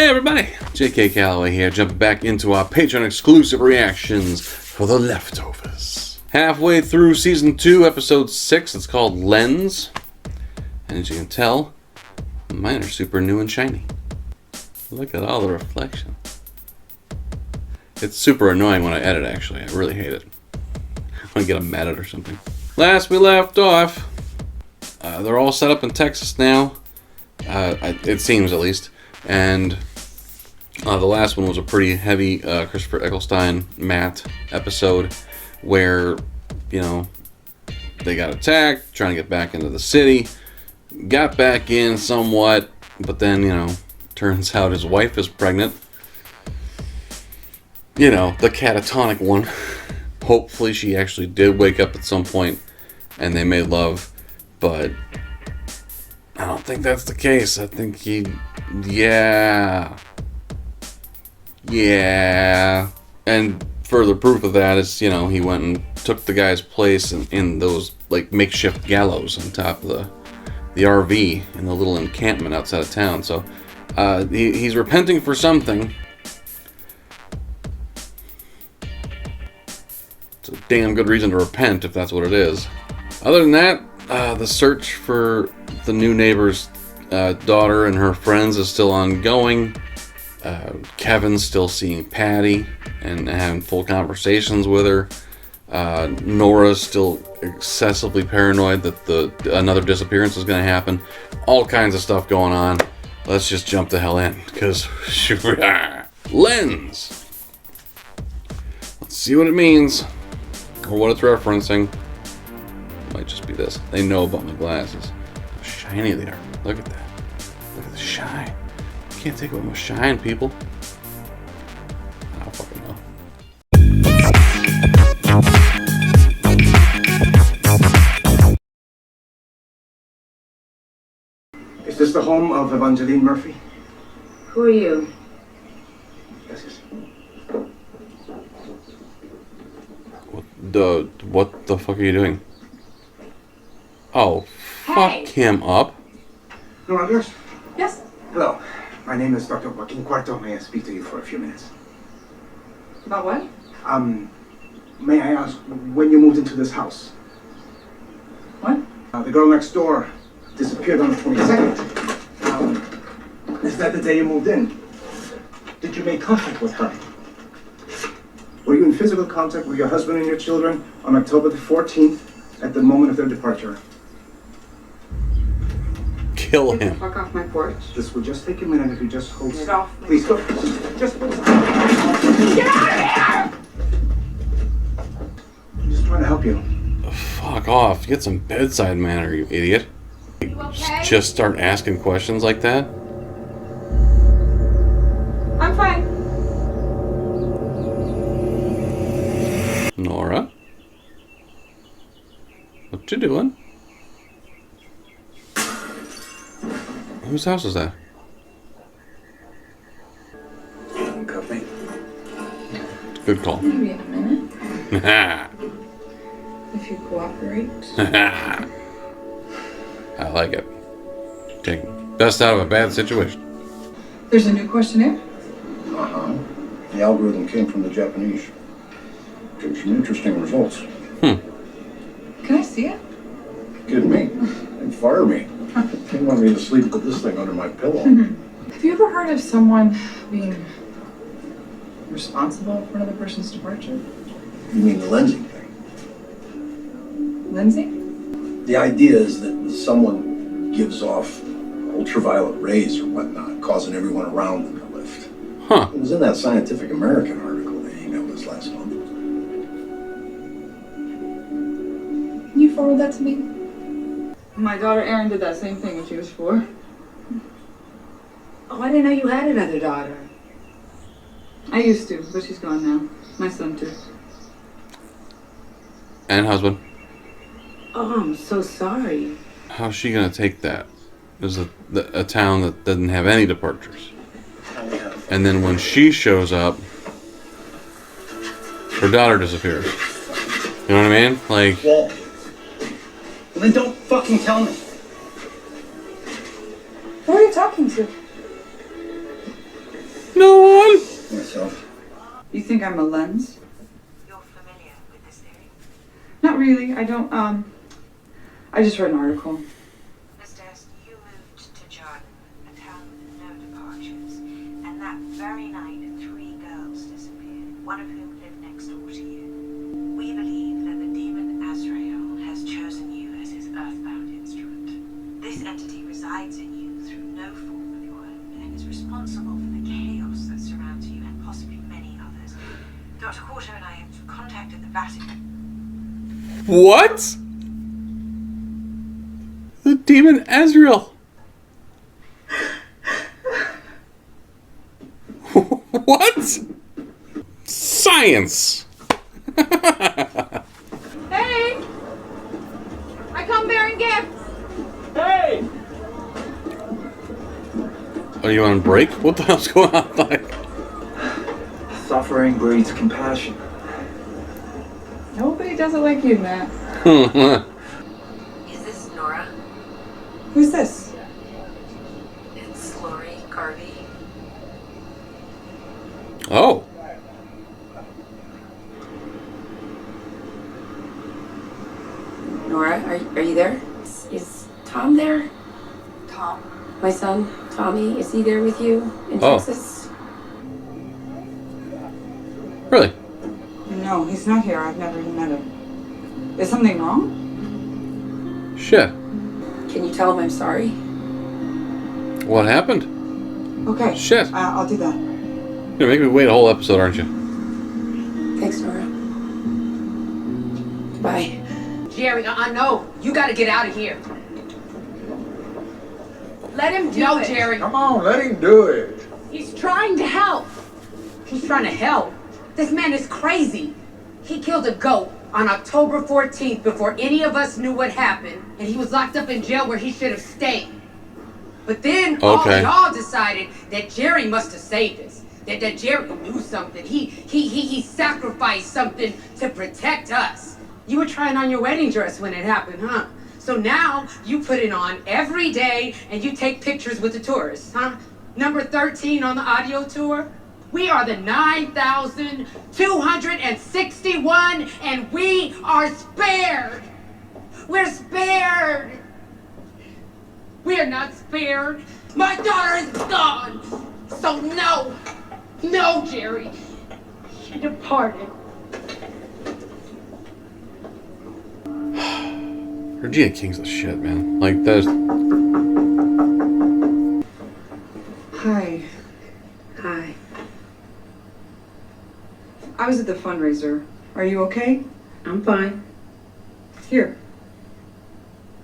Hey everybody, JK Calloway here, jumping back into our Patreon exclusive reactions for The Leftovers. Halfway through Season 2, Episode 6, it's called Lens. And as you can tell, mine are super new and shiny. Look at all the reflection. It's super annoying when I edit, actually. I really hate it. I want to get them mad at or something. Last we left off, they're all set up in Texas now. It seems, at least. And the last one was a pretty heavy Christopher Eccleston Matt episode where, you know, they got attacked, trying to get back into the city, got back in somewhat, but then, you know, turns out his wife is pregnant. You know, the catatonic one. Hopefully she actually did wake up at some point and they made love, but I don't think that's the case. I think yeah. And further proof of that is, you know, he went and took the guy's place in those, like, makeshift gallows on top of the RV in the little encampment outside of town. So, he's repenting for something. It's a damn good reason to repent if that's what it is. Other than that, the search for the new neighbor's daughter and her friends is still ongoing. Kevin's still seeing Patty and having full conversations with her. Nora's still excessively paranoid that another disappearance is going to happen. All kinds of stuff going on. Let's just jump the hell in, because Lens. Let's see what it means or what it's referencing. Might just be this. They know about my glasses. How shiny they are. Look at that. Look at the shine. You can't take away my shine, people. I don't fucking know. Is this the home of Evangeline Murphy? Who are you? Yes, yes. What the fuck are you doing? Oh, fuck him up. No, Anders? Yes. Hello. My name is Dr. Joaquin Cuarto. May I speak to you for a few minutes? About what? May I ask when you moved into this house? What? The girl next door disappeared on the 22nd. Is that the day you moved in? Did you make contact with her? Were you in physical contact with your husband and your children on October the 14th at the moment of their departure? Kill Get the him. fuck off my porch. This will just take a minute if you just hold Get still. off my Please, go. Just hold still. Get out of here! I'm just trying to help you. Fuck off. Get some bedside manner, you idiot. You okay? Just start asking questions like that? I'm fine. Nora? What you doing? Whose house is that? Handcuff me. Good call. Maybe in a minute. I If you cooperate. like it. Take best out of a bad situation. There's a new questionnaire? Uh-huh. The algorithm came from the Japanese. Took some interesting results. Can I see it? Kidding me? They'd fire me. They want me to sleep with this thing under my pillow. Have you ever heard of someone being responsible for another person's departure? You mean the lensing thing? Lindsay? The idea is that someone gives off ultraviolet rays or whatnot, causing everyone around them to lift. Huh. It was in that Scientific American article they emailed us last month. Can you forward that to me? My daughter Erin did that same thing when she was 4. Oh, I didn't know you had another daughter. I used to, but she's gone now. My son too. And husband. Oh, I'm so sorry. How's she gonna take that? There's a town that doesn't have any departures. And then when she shows up, her daughter disappears. You know what I mean? Like, Well, then don't fucking tell me. Who are you talking to? No one. Myself. You think I'm a lens? You're familiar with this theory? Not really. I don't, I just read an article. Mr. S, you moved to Jordan, a town with no departures, and that very night 3 girls disappeared, one of whom lived next door to you. We believe that the demon Azrael has chosen you as his earthbound instrument. This entity resides in you through no fault of your own, and is responsible for the chaos that surrounds you and possibly many others. Dr. Quarter and I have contacted the Vatican. What? The demon Azrael. What? Science. Hey! I come bearing gifts! Hey! Are you on break? What the hell's going on? Like, Suffering breeds compassion. Nobody does it like you, Matt. Is this Nora? Who's this? It's Lori Garvey. oh. Nora, are you there? Is Tom there? Tom. My son, Tommy, is he there with you in Oh. Texas? Really? No, he's not here. I've never even met him. Is something wrong? Shit. Can you tell him I'm sorry? What happened? Okay. Shit. I'll do that. You're gonna make me wait a whole episode, aren't you? Thanks, Nora. Bye. Jerry, no. You gotta get out of here. Let him do it. Jerry. Come on, let him do it. He's trying to help. He's trying to help. This man is crazy. He killed a goat on October 14th before any of us knew what happened, and he was locked up in jail where he should have stayed. But then all Okay. y'all decided that Jerry must have saved us. That Jerry knew something. He sacrificed something to protect us. You were trying on your wedding dress when it happened, huh? So now you put it on every day and you take pictures with the tourists, huh? Number 13 on the audio tour. We are the 9,261 and we are spared. We're spared. We are not spared. My daughter is gone. So no, Jerry. She departed. Regina King's the shit, man. Like, there's... Hi. Hi. I was at the fundraiser. Are you okay? I'm fine. Here.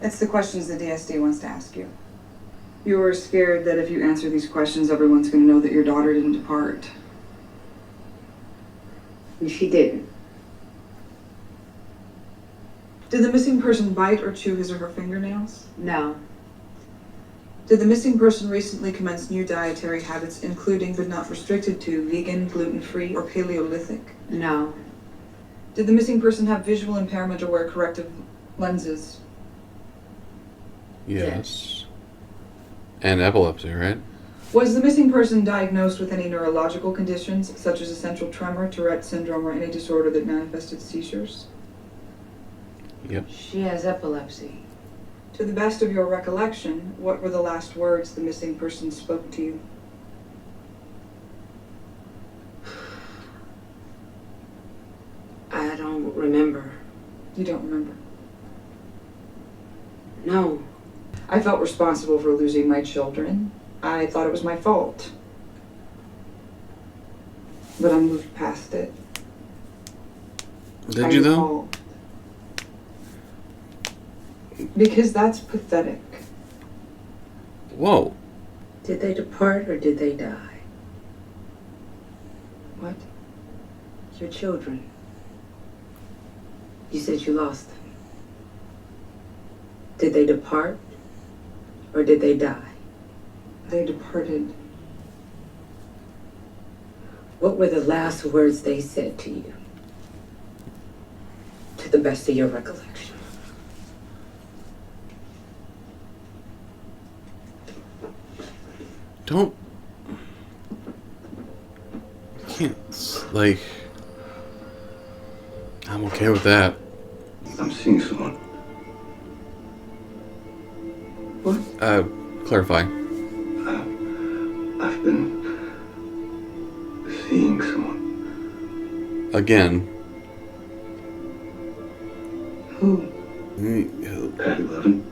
It's the questions the DSD wants to ask you. You were scared that if you answer these questions, everyone's going to know that your daughter didn't depart. And she didn't. Did the missing person bite or chew his or her fingernails? No. Did the missing person recently commence new dietary habits, including but not restricted to vegan, gluten-free, or Paleolithic? No. Did the missing person have visual impairment or wear corrective lenses? Yes. And epilepsy, right? Was the missing person diagnosed with any neurological conditions, such as essential tremor, Tourette syndrome, or any disorder that manifested seizures? Yep. She has epilepsy. To the best of your recollection, what were the last words the missing person spoke to you? I don't remember. You don't remember. No. I felt responsible for losing my children. I thought it was my fault. But I moved past it. Did you, though? recall. Because that's pathetic. Whoa. Did they depart or did they die? What? Your children. You said you lost them. Did they depart or did they die? They departed. What were the last words they said to you? To the best of your recollection. Don't... can't, like, I'm okay with that. I'm seeing someone. What? Clarify. I've been seeing someone. Again. Who? At 11.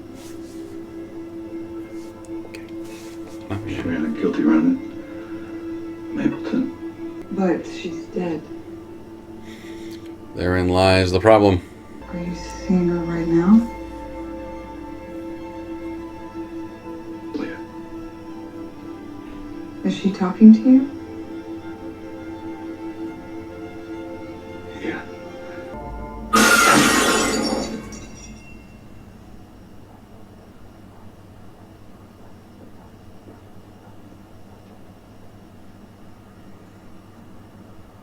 She ran a guilty run at Mapleton. But she's dead. Therein lies the problem. Are you seeing her right now? Yeah. Is she talking to you? Yeah.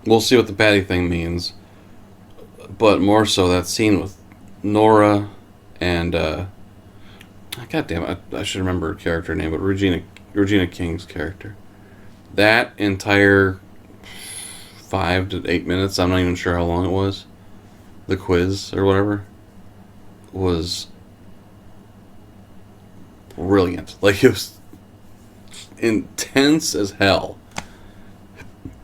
We'll see what the Patty thing means. But more so that scene with Nora and God damn it, I should remember her character name, but Regina King's character. That entire 5 to 8 minutes, I'm not even sure how long it was, the quiz or whatever, was brilliant. Like, it was intense as hell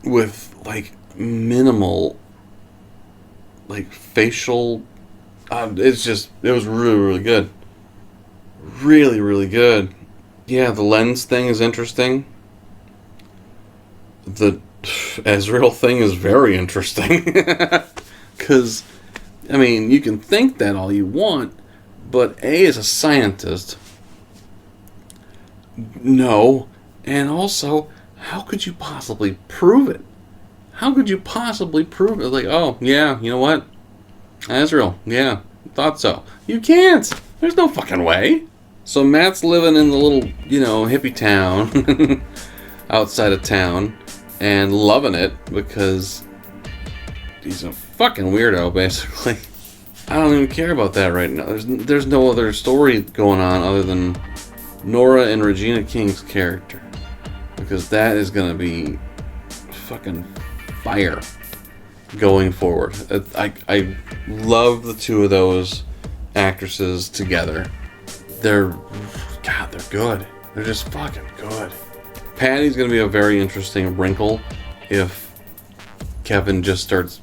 with like minimal like facial it was really good, really good. Yeah, the lens thing is interesting. The Ezreal thing is very interesting because I mean, you can think that all you want, but A, as a scientist, no, and also, how could you possibly prove it? How could you possibly prove it? Like, oh, yeah, you know what? Ezreal, yeah, thought so. You can't. There's no fucking way. So Matt's living in the little, hippie town outside of town and loving it because he's a fucking weirdo, basically. I don't even care about that right now. There's no other story going on other than Nora and Regina King's character, because that is going to be fucking fire going forward. I love the two of those actresses together. They're good. They're just fucking good. Patty's going to be a very interesting wrinkle if Kevin just starts,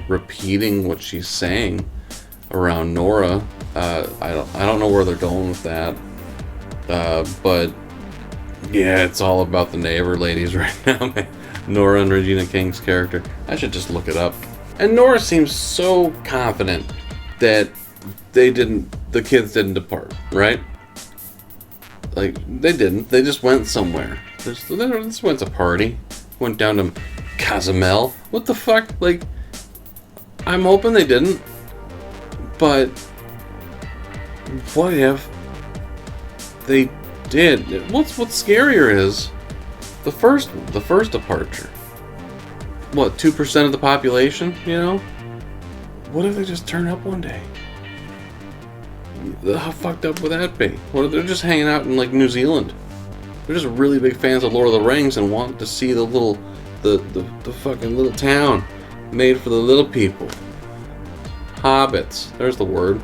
repeating what she's saying around Nora. I don't know where they're going with that. But yeah, it's all about the neighbor ladies right now, man. Nora and Regina King's character. I should just look it up. And Nora seems so confident that the kids didn't depart, right? Like, they didn't. They just went somewhere. They just went to party. Went down to Cozumel. What the fuck? Like, I'm hoping they didn't. But what if they did? What's scarier is the first departure. What, 2% of the population, What if they just turn up one day? How fucked up would that be? What if they're just hanging out in like New Zealand? They're just really big fans of Lord of the Rings and want to see the fucking little town made for the little people. Hobbits. There's the word.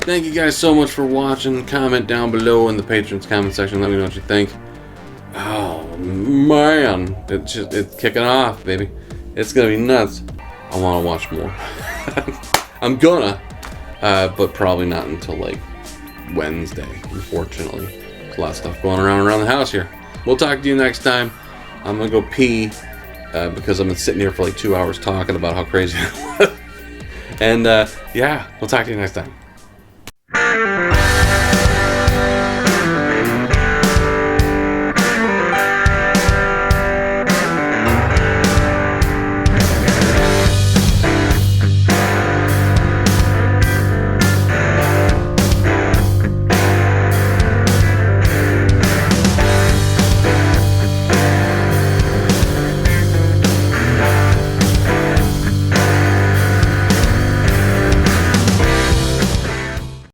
Thank you guys so much for watching. Comment down below in the patrons comment section. Let me know what you think. Oh man, it's kicking off, baby. It's gonna be nuts. I want to watch more. I'm gonna, but probably not until like Wednesday. Unfortunately, there's a lot of stuff going around the house here. We'll talk to you next time. I'm gonna go pee because I've been sitting here for like 2 hours talking about how crazy it was. And yeah, we'll talk to you next time.